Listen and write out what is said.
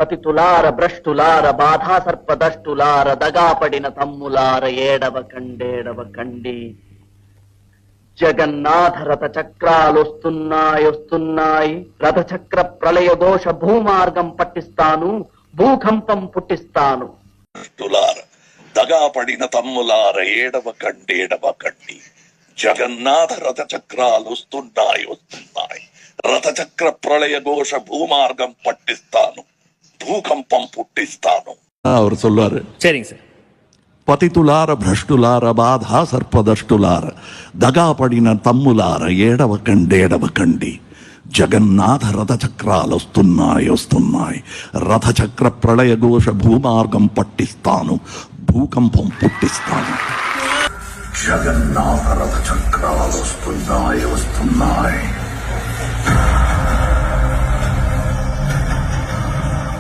పతితులార భ్రష్టులార బాధా సర్పదష్టులార దగాపడిన తమ్ములార ఏడవ కండి జగన్నాథ రథ చక్రాలొస్తున్నాయి రథచక్ర ప్రళయ దోష భూమార్గం పట్టిస్తాను భూకంపం పుట్టిస్తాను. దగాపడిన తమ్ములార ఏడవ కండి జగన్నాథ రథ చక్రాలొస్తున్నాయి రథచక్ర ప్రళయ ఘోష భూమార్గం పట్టిస్తాను భూకంపం పుట్టిస్తాను. அவர் சொல்லுவாரு. சரிங்க சார். పతితులార భ్రష్టులార బాధా సర్పదష్టులార దగాపడిన తమ్ములార ఏడవ కండి జగన్నాథ రథచక్రాలొస్తున్నాయి రథచక్ర ప్రళయ ఘోష భూమార్గం పట్టిస్తాను భూకంపం పుట్టిస్తాను. జగన్నాథ రథచక్రాలొస్తున్నాయి